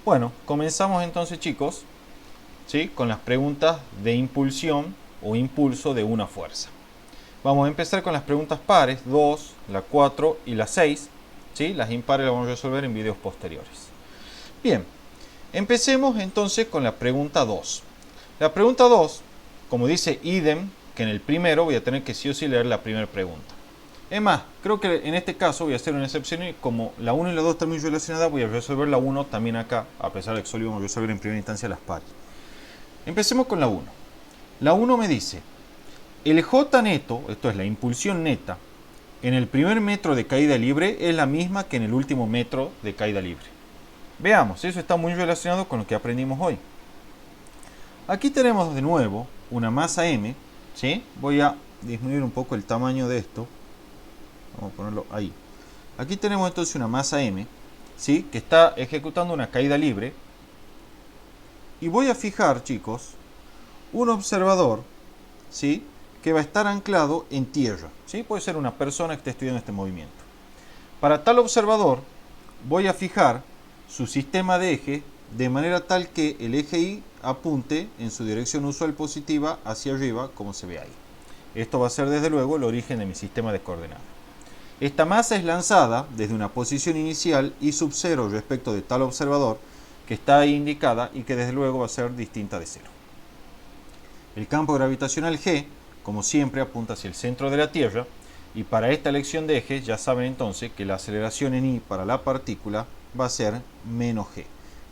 Bueno, comenzamos entonces, chicos, ¿sí? Con las preguntas de impulsión o impulso de una fuerza. Vamos a empezar con las preguntas pares, 2, la 4 y la 6. ¿Sí? Las impares las vamos a resolver en videos posteriores. Bien, empecemos entonces con la pregunta 2. La pregunta 2, como dice idem, que en el primero voy a tener que sí o sí leer la primera pregunta. Es más, creo que en este caso voy a hacer una excepción y como la 1 y la 2 están muy relacionadas, voy a resolver la 1 también acá, a pesar de que solo íbamos a resolver en primera instancia las pares. Empecemos con la 1. La 1 me dice, el J neto, esto es la impulsión neta, en el primer metro de caída libre es la misma que en el último metro de caída libre. Veamos, eso está muy relacionado con lo que aprendimos hoy. Aquí tenemos de nuevo una masa M, ¿sí? Voy a disminuir un poco el tamaño de esto. Vamos a ponerlo ahí. Aquí tenemos entonces una masa M, ¿sí? Que está ejecutando una caída libre. Y voy a fijar, chicos, un observador, ¿sí? Que va a estar anclado en tierra, ¿sí? Puede ser una persona que esté estudiando este movimiento. Para tal observador voy a fijar su sistema de eje de manera tal que el eje Y apunte en su dirección usual positiva hacia arriba, como se ve ahí. Esto va a ser desde luego el origen de mi sistema de coordenadas. Esta masa es lanzada desde una posición inicial y sub 0 respecto de tal observador que está ahí indicada y que desde luego va a ser distinta de 0. El campo gravitacional G, como siempre, apunta hacia el centro de la Tierra y para esta elección de eje ya saben entonces que la aceleración en I para la partícula va a ser menos G.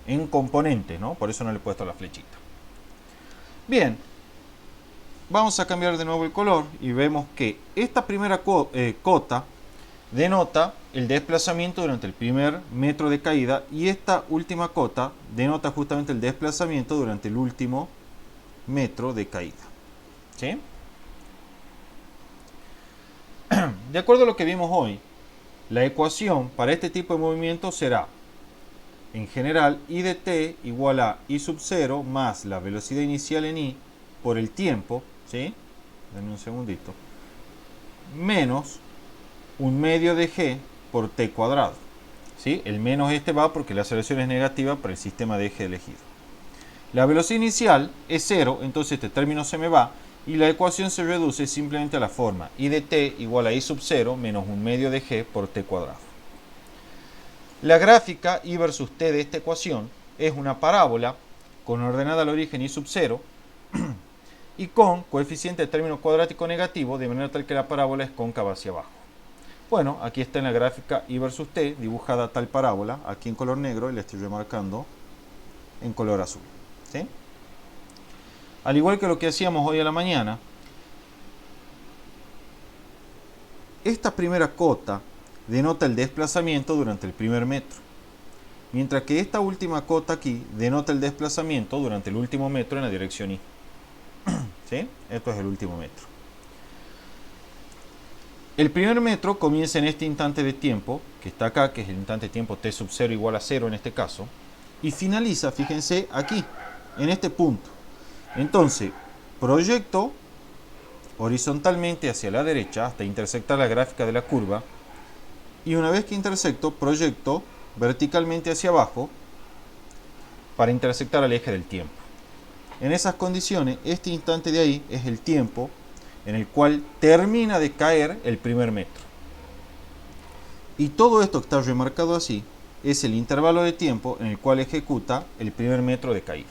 En componentes, ¿no? Por eso no le he puesto la flechita. Bien, vamos a cambiar de nuevo el color y vemos que esta primera cota denota el desplazamiento durante el primer metro de caída y esta última cota denota justamente el desplazamiento durante el último metro de caída. ¿Sí? De acuerdo a lo que vimos hoy, la ecuación para este tipo de movimiento será, en general, I de t igual a I sub 0 más la velocidad inicial en I por el tiempo, ¿sí? Denme un segundito, menos un medio de g por t cuadrado. ¿Sí? El menos este va porque la aceleración es negativa para el sistema de eje elegido. La velocidad inicial es 0, entonces este término se me va y la ecuación se reduce simplemente a la forma I de t igual a I sub 0 menos un medio de g por t cuadrado. La gráfica I versus t de esta ecuación es una parábola con ordenada al origen I sub 0 y con coeficiente de término cuadrático negativo de manera tal que la parábola es cóncava hacia abajo. Bueno, aquí está en la gráfica I versus t dibujada tal parábola, aquí en color negro y la estoy remarcando en color azul. ¿Sí? Al igual que lo que hacíamos hoy a la mañana, esta primera cota denota el desplazamiento durante el primer metro, mientras que esta última cota aquí denota el desplazamiento durante el último metro en la dirección Y. ¿Sí? Esto es el último metro. El primer metro comienza en este instante de tiempo, que está acá, que es el instante de tiempo t sub 0 igual a 0 en este caso, y finaliza, fíjense, aquí, en este punto. Entonces, proyecto horizontalmente hacia la derecha hasta intersectar la gráfica de la curva, y una vez que intersecto, proyecto verticalmente hacia abajo para intersectar al eje del tiempo. En esas condiciones, este instante de ahí es el tiempo en el cual termina de caer el primer metro. Y todo esto que está remarcado así es el intervalo de tiempo en el cual ejecuta el primer metro de caída.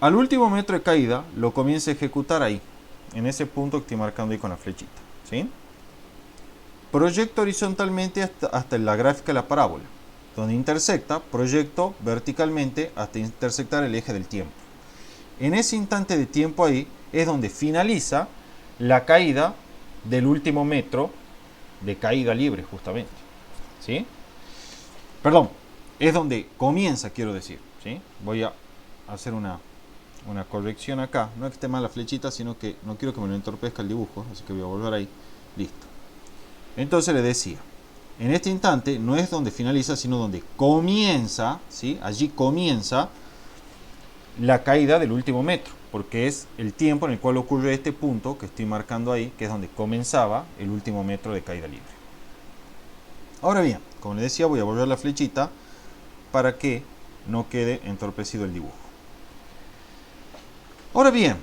Al último metro de caída lo comienza a ejecutar ahí, en ese punto que estoy marcando ahí con la flechita. ¿Sí? Proyecto horizontalmente hasta la gráfica de la parábola. Donde intersecta, proyecto verticalmente hasta intersectar el eje del tiempo. En ese instante de tiempo ahí es donde finaliza la caída del último metro de caída libre, justamente. ¿Sí? Perdón, es donde comienza, quiero decir. ¿Sí? Voy a hacer una corrección acá. No es que esté mal la flechita, sino que no quiero que me lo entorpezca el dibujo, así que voy a volver ahí. Listo. Entonces le decía, en este instante no es donde finaliza, sino donde comienza, ¿sí? Allí comienza la caída del último metro, porque es el tiempo en el cual ocurre este punto que estoy marcando ahí, que es donde comenzaba el último metro de caída libre. Ahora bien, como les decía, voy a volver la flechita para que no quede entorpecido el dibujo. Ahora bien,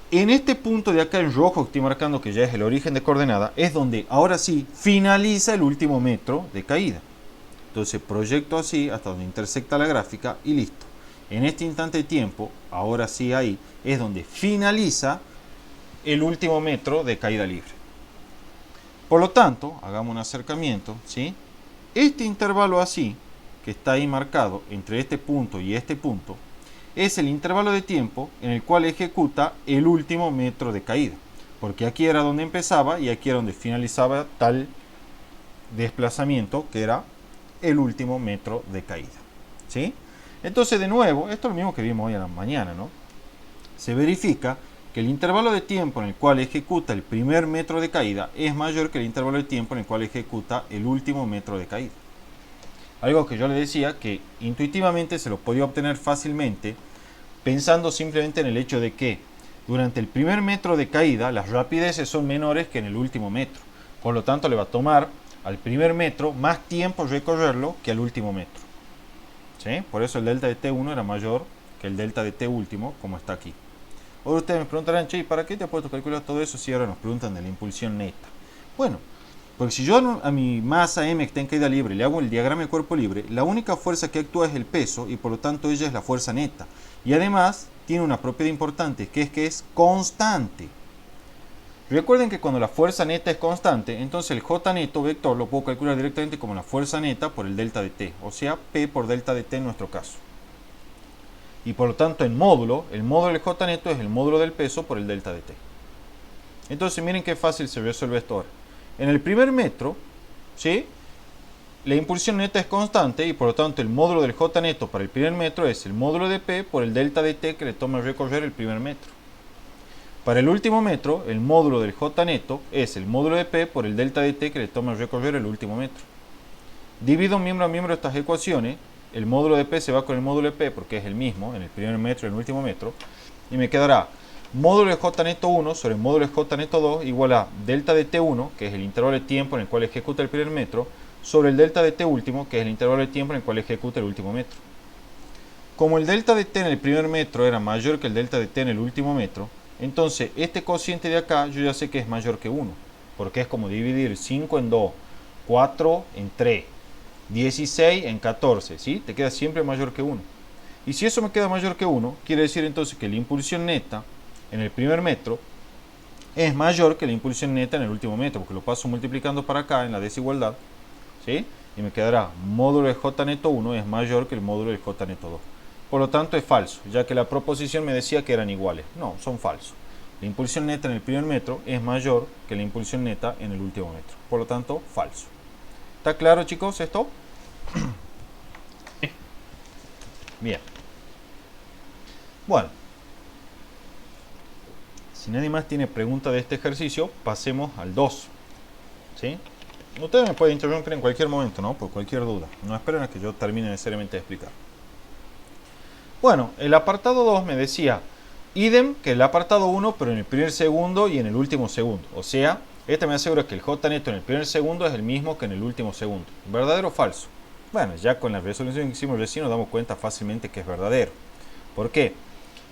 en este punto de acá en rojo que estoy marcando, que ya es el origen de coordenada, es donde ahora sí finaliza el último metro de caída. Entonces proyecto así hasta donde intersecta la gráfica y listo. En este instante de tiempo, ahora sí ahí, es donde finaliza el último metro de caída libre. Por lo tanto, hagamos un acercamiento, ¿sí? Este intervalo así, que está ahí marcado entre este punto y este punto, es el intervalo de tiempo en el cual ejecuta el último metro de caída. Porque aquí era donde empezaba y aquí era donde finalizaba tal desplazamiento que era el último metro de caída. ¿Sí? Entonces, de nuevo, esto es lo mismo que vimos hoy a la mañana, ¿no? Se verifica que el intervalo de tiempo en el cual ejecuta el primer metro de caída es mayor que el intervalo de tiempo en el cual ejecuta el último metro de caída. Algo que yo le decía que intuitivamente se lo podía obtener fácilmente pensando simplemente en el hecho de que durante el primer metro de caída las rapideces son menores que en el último metro. Por lo tanto, le va a tomar al primer metro más tiempo recorrerlo que al último metro. ¿Sí? Por eso el delta de T1 era mayor que el delta de T último, como está aquí. Ahora ustedes me preguntarán, che, ¿para qué te has puesto a calcular todo eso si ahora nos preguntan de la impulsión neta? Bueno, porque si yo a mi masa M que está en caída libre le hago el diagrama de cuerpo libre, la única fuerza que actúa es el peso y por lo tanto ella es la fuerza neta. Y además tiene una propiedad importante, que es constante. Recuerden que cuando la fuerza neta es constante, entonces el J neto vector lo puedo calcular directamente como la fuerza neta por el delta de T, o sea, P por delta de T en nuestro caso. Y por lo tanto en módulo, el módulo del J neto es el módulo del peso por el delta de T. Entonces miren qué fácil se resuelve esto ahora. En el primer metro, ¿sí?, la impulsión neta es constante y por lo tanto el módulo del J neto para el primer metro es el módulo de P por el delta de T que le toma recorrer el primer metro. Para el último metro, el módulo del J neto es el módulo de P por el delta de T que le toma recorrer el último metro. Divido miembro a miembro estas ecuaciones, el módulo de P se va con el módulo de P porque es el mismo en el primer metro y en el último metro, y me quedará módulo de J neto 1 sobre el módulo de J neto 2 igual a delta de T1, que es el intervalo de tiempo en el cual ejecuta el primer metro, sobre el delta de T último, que es el intervalo de tiempo en el cual ejecuta el último metro. Como el delta de T en el primer metro era mayor que el delta de T en el último metro, entonces este cociente de acá yo ya sé que es mayor que 1, porque es como dividir 5 en 2, 4 en 3, 16 en 14, ¿sí? Te queda siempre mayor que 1. Y si eso me queda mayor que 1, quiere decir entonces que la impulsión neta en el primer metro es mayor que la impulsión neta en el último metro, porque lo paso multiplicando para acá en la desigualdad, ¿sí? Y me quedará módulo de J neto 1 es mayor que el módulo de J neto 2. Por lo tanto es falso, ya que la proposición me decía que eran iguales. No, son falsos. La impulsión neta en el primer metro es mayor que la impulsión neta en el último metro. Por lo tanto, falso. ¿Está claro, chicos, esto? Bien. Bueno. Si nadie más tiene pregunta de este ejercicio, pasemos al 2. ¿Sí? Ustedes me pueden interrumpir en cualquier momento, ¿no? Por cualquier duda. No esperen a que yo termine necesariamente de explicar. Bueno, el apartado 2 me decía idem que el apartado 1, pero en el primer segundo y en el último segundo. O sea, este me asegura que el J neto en el primer segundo es el mismo que en el último segundo. ¿Verdadero o falso? Bueno, ya con la resolución que hicimos recién nos damos cuenta fácilmente que es verdadero. ¿Por qué?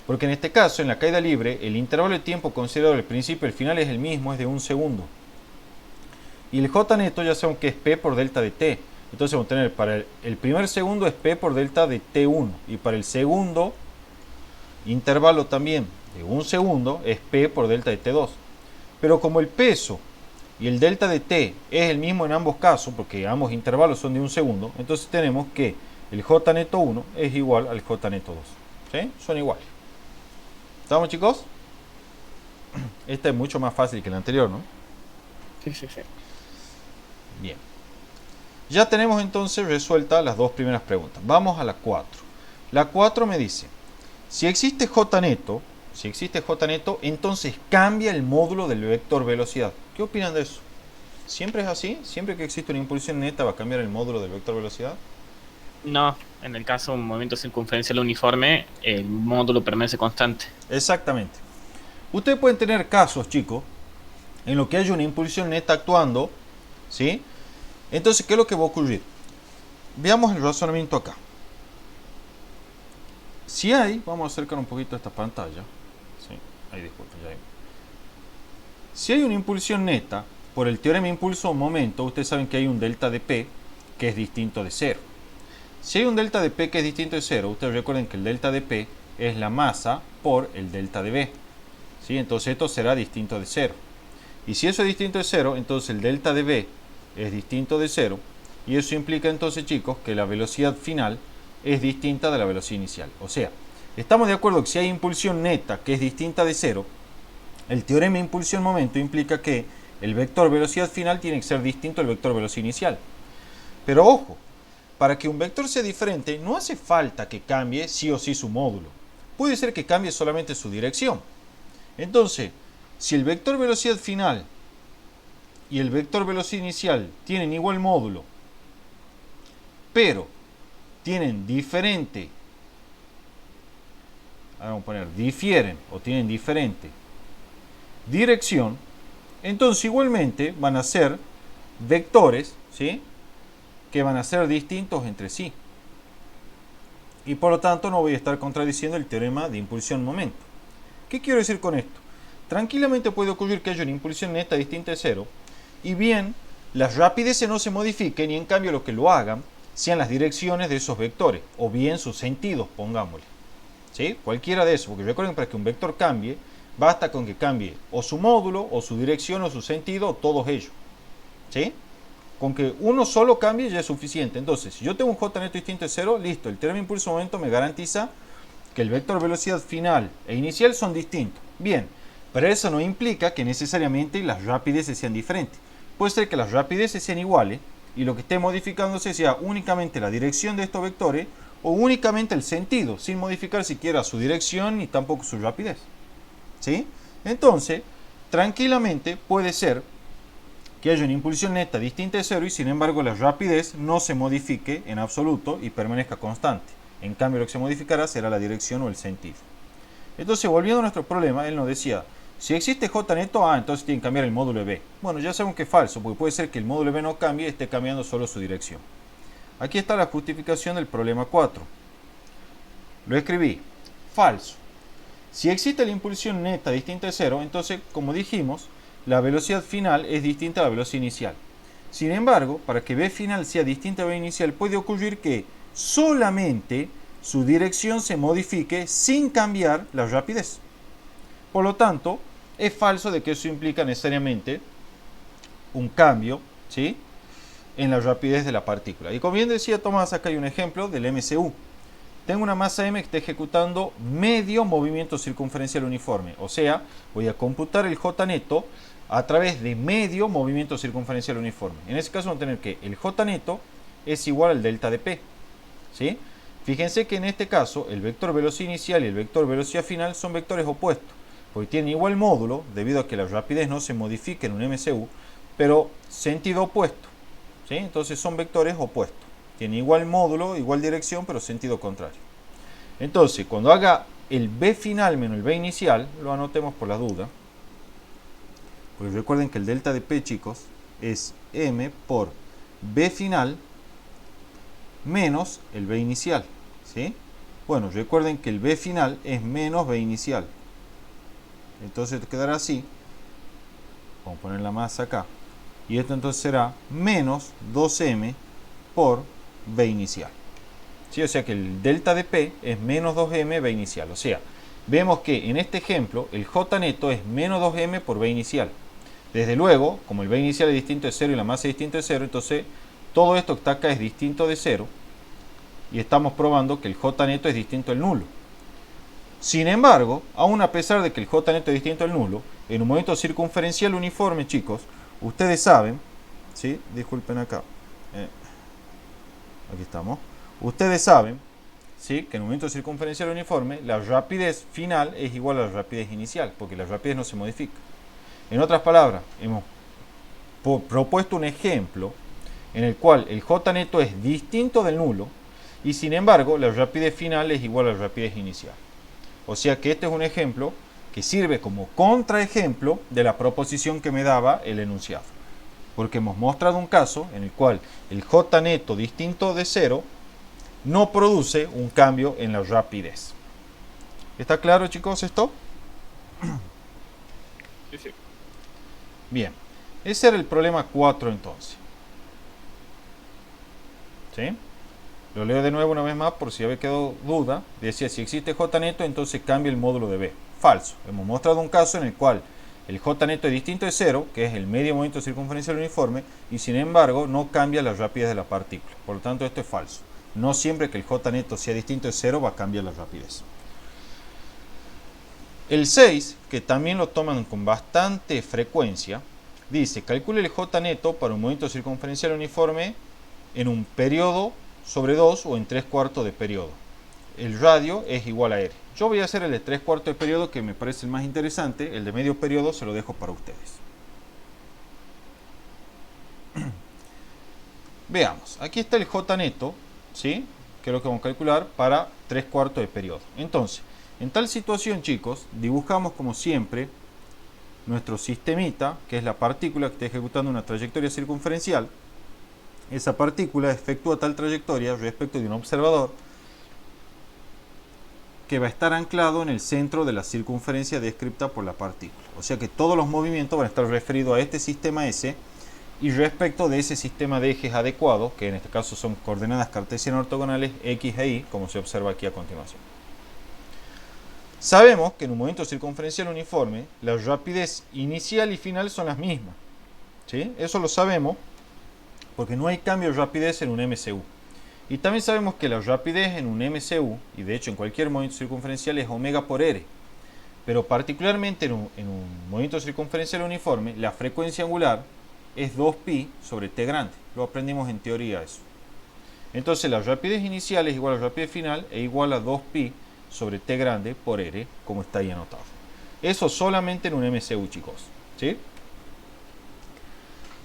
Porque en este caso, en la caída libre, el intervalo de tiempo considerado al principio y el final es el mismo, es de 1 segundo. Y el J neto ya sabemos que es P por delta de T. Entonces vamos a tener para el primer segundo es P por delta de T1. Y para el segundo intervalo también de 1 segundo es P por delta de T2. Pero como el peso y el delta de T es el mismo en ambos casos, porque ambos intervalos son de 1 segundo, entonces tenemos que el J neto 1 es igual al J neto 2. ¿Sí? Son iguales. ¿Estamos, chicos? Esta es mucho más fácil que la anterior, ¿no? Sí, sí, sí. Bien. Ya tenemos entonces resueltas las dos primeras preguntas. Vamos a la 4. La 4 me dice, si existe J neto, entonces cambia el módulo del vector velocidad. ¿Qué opinan de eso? ¿Siempre es así? ¿Siempre que existe una impulsión neta va a cambiar el módulo del vector velocidad? No, en el caso de un movimiento circunferencial uniforme, el módulo permanece constante. Exactamente. Ustedes pueden tener casos, chicos, en los que haya una impulsión neta actuando, ¿sí? Entonces, ¿qué es lo que va a ocurrir? veamos el razonamiento acá. Si hay, vamos a acercar un poquito esta pantalla. Sí, ahí disculpen, ya hay. Si hay una impulsión neta, por el teorema impulso-momento, ustedes saben que hay un delta de P que es distinto de 0. Si hay un delta de P que es distinto de 0, ustedes recuerden que el delta de P es la masa por el delta de B. ¿Sí? Entonces esto será distinto de 0. Y si eso es distinto de 0, entonces el delta de B es distinto de 0. Y eso implica entonces, chicos, que la velocidad final es distinta de la velocidad inicial. O sea, estamos de acuerdo que si hay impulsión neta que es distinta de 0, el teorema impulsión-momento implica que el vector velocidad final tiene que ser distinto al vector velocidad inicial. Pero ojo, para que un vector sea diferente no hace falta que cambie sí o sí su módulo. Puede ser que cambie solamente su dirección. Entonces, si el vector velocidad final y el vector velocidad inicial tienen igual módulo, pero tienen diferente, vamos a poner difieren o tienen diferente dirección, entonces igualmente van a ser vectores, ¿sí?, que van a ser distintos entre sí. Y por lo tanto no voy a estar contradiciendo el teorema de impulsión-momento. ¿Qué quiero decir con esto? Tranquilamente puede ocurrir que haya una impulsión neta distinta de 0 y bien las rapideces no se modifiquen y en cambio lo que lo hagan sean las direcciones de esos vectores o bien sus sentidos, pongámosle. ¿Sí? Cualquiera de esos, porque recuerden, para que un vector cambie basta con que cambie o su módulo o su dirección o su sentido o todos ellos. ¿Sí? Con que uno solo cambie ya es suficiente. Entonces, si yo tengo un j neto distinto de 0, listo, el teorema impulso-momento me garantiza que el vector velocidad final e inicial son distintos. Bien, pero eso no implica que necesariamente las rapideces sean diferentes. Puede ser que las rapideces sean iguales y lo que esté modificándose sea únicamente la dirección de estos vectores o únicamente el sentido, sin modificar siquiera su dirección ni tampoco su rapidez. ¿Sí? Entonces, tranquilamente puede ser que haya una impulsión neta distinta de 0 y sin embargo la rapidez no se modifique en absoluto y permanezca constante. En cambio lo que se modificará será la dirección o el sentido. Entonces, volviendo a nuestro problema, él nos decía, si existe J neto, entonces tiene que cambiar el módulo de B. Bueno, ya sabemos que es falso, porque puede ser que el módulo de B no cambie y esté cambiando solo su dirección. Aquí está la justificación del problema 4. Lo escribí, falso. Si existe la impulsión neta distinta de 0, entonces, como dijimos, la velocidad final es distinta a la velocidad inicial. Sin embargo, para que B final sea distinta a B inicial, puede ocurrir que solamente su dirección se modifique sin cambiar la rapidez. Por lo tanto, es falso de que eso implica necesariamente un cambio, ¿sí?, en la rapidez de la partícula. Y como bien decía Tomás, acá hay un ejemplo del MCU. Tengo una masa M que está ejecutando medio movimiento circunferencial uniforme. O sea, voy a computar el J neto a través de medio movimiento circunferencial uniforme. En ese caso vamos a tener que el J neto es igual al delta de P. ¿Sí? Fíjense que en este caso el vector velocidad inicial y el vector velocidad final son vectores opuestos, porque tienen igual módulo debido a que la rapidez no se modifica en un MCU, pero sentido opuesto. ¿Sí? Entonces son vectores opuestos. Tienen igual módulo, igual dirección, pero sentido contrario. Entonces, cuando haga el B final menos el B inicial, lo anotemos por la duda. Porque recuerden que el delta de P, chicos, es M por B final menos el B inicial. ¿Sí? Bueno, recuerden que el B final es menos B inicial. Entonces quedará así. Vamos a poner la masa acá. Y esto entonces será menos 2M por B inicial. ¿Sí? O sea que el delta de P es menos 2M B inicial. O sea, vemos que en este ejemplo el J neto es menos 2M por B inicial. Desde luego, como el B inicial es distinto de 0 y la masa es distinta de 0, entonces todo esto que está acá es distinto de 0. Y estamos probando que el J neto es distinto al nulo. Sin embargo, aún a pesar de que el J neto es distinto al nulo, en un movimiento circunferencial uniforme, chicos, ustedes saben, ¿sí? Disculpen acá. Aquí estamos. Ustedes saben, ¿sí?, que en un movimiento circunferencial uniforme, la rapidez final es igual a la rapidez inicial, porque la rapidez no se modifica. En otras palabras, hemos propuesto un ejemplo en el cual el J neto es distinto del nulo y sin embargo la rapidez final es igual a la rapidez inicial. O sea que este es un ejemplo que sirve como contraejemplo de la proposición que me daba el enunciado. Porque hemos mostrado un caso en el cual el J neto distinto de 0 no produce un cambio en la rapidez. ¿Está claro, chicos, esto? Sí, sí. Bien, ese era el problema 4 entonces. ¿Sí? Lo leo de nuevo una vez más por si había quedado duda. Decía, si existe J neto, entonces cambia el módulo de B. Falso. Hemos mostrado un caso en el cual el J neto es distinto de 0, que es el medio momento circunferencial uniforme, y sin embargo no cambia la rapidez de la partícula. Por lo tanto, esto es falso. No siempre que el J neto sea distinto de 0 va a cambiar la rapidez. El 6, que también lo toman con bastante frecuencia, dice, calcule el J neto para un momento circunferencial uniforme en un periodo sobre 2 o en 3/4 de periodo. El radio es igual a R. Yo voy a hacer el de 3/4 de periodo, que me parece el más interesante. El de medio periodo se lo dejo para ustedes. Veamos, aquí está el J neto, ¿sí? Que es lo que vamos a calcular para 3/4 de periodo. Entonces, en tal situación, chicos, dibujamos como siempre nuestro sistemita, que es la partícula que está ejecutando una trayectoria circunferencial. Esa partícula efectúa tal trayectoria respecto de un observador que va a estar anclado en el centro de la circunferencia descrita por la partícula. O sea que todos los movimientos van a estar referidos a este sistema S y respecto de ese sistema de ejes adecuados, que en este caso son coordenadas cartesianas ortogonales X e Y, como se observa aquí a continuación. Sabemos que en un momento circunferencial uniforme, la rapidez inicial y final son las mismas. ¿Sí? Eso lo sabemos porque no hay cambio de rapidez en un MCU. Y también sabemos que la rapidez en un MCU, y de hecho en cualquier movimiento circunferencial, es omega por R. Pero particularmente en un movimiento circunferencial uniforme, la frecuencia angular es 2pi sobre t grande. Lo aprendimos en teoría eso. Entonces la rapidez inicial es igual a la rapidez final e igual a 2pi sobre t grande por R, como está ahí anotado. Eso solamente en un MCU, chicos. ¿Sí?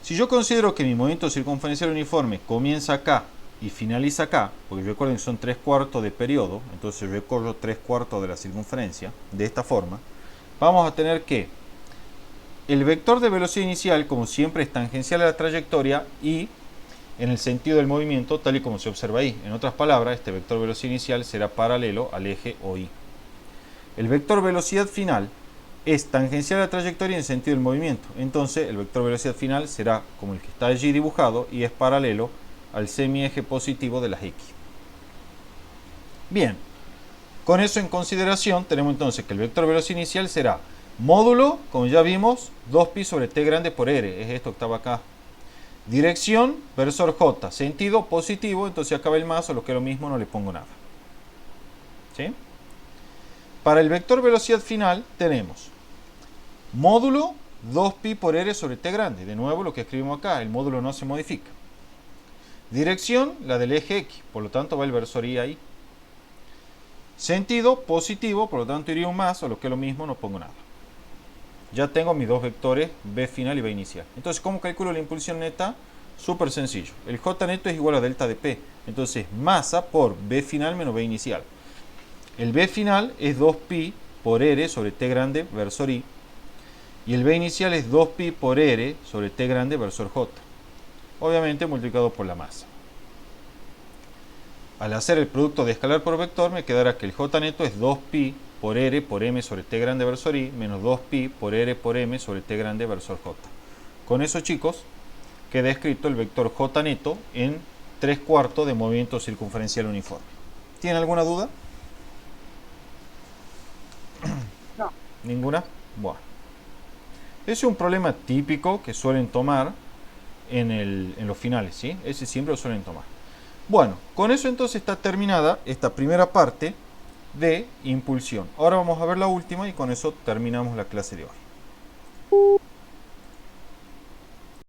Si yo considero que mi movimiento circunferencial uniforme comienza acá y finaliza acá, porque recuerden que son 3/4 de periodo, entonces recorro 3/4 de la circunferencia, de esta forma, vamos a tener que el vector de velocidad inicial, como siempre, es tangencial a la trayectoria y en el sentido del movimiento, tal y como se observa ahí. En otras palabras, este vector velocidad inicial será paralelo al eje OY. El vector velocidad final es tangencial a la trayectoria en sentido del movimiento. Entonces, el vector velocidad final será como el que está allí dibujado y es paralelo al semieje positivo de las X. Bien, con eso en consideración, tenemos entonces que el vector velocidad inicial será módulo, como ya vimos, 2pi sobre t grande por R. Es esto que estaba acá. Dirección, versor J. Sentido positivo, entonces acaba el más, o lo que es lo mismo, no le pongo nada. ¿Sí? Para el vector velocidad final tenemos módulo 2pi por R sobre t grande. De nuevo lo que escribimos acá, el módulo no se modifica. Dirección, la del eje X, por lo tanto va el versor Y ahí. Sentido positivo, por lo tanto iría un más, o lo que es lo mismo, no pongo nada. Ya tengo mis dos vectores, B final y B inicial. Entonces, ¿cómo calculo la impulsión neta? Súper sencillo. El J neto es igual a delta de P. Entonces, masa por B final menos B inicial. El B final es 2pi por R sobre T grande versor I. Y el B inicial es 2pi por R sobre T grande versor J. Obviamente multiplicado por la masa. Al hacer el producto de escalar por vector, me quedará que el J neto es 2pi por R por M sobre T grande versor I menos 2pi por R por M sobre T grande versor J. Con eso, chicos, queda escrito el vector J neto en 3/4 de movimiento circunferencial uniforme. ¿Tienen alguna duda? No. ¿Ninguna? Bueno. Ese es un problema típico que suelen tomar en los finales, ¿sí? Ese siempre lo suelen tomar. Bueno, con eso entonces está terminada esta primera parte de impulsión. Ahora vamos a ver la última y con eso terminamos la clase de hoy.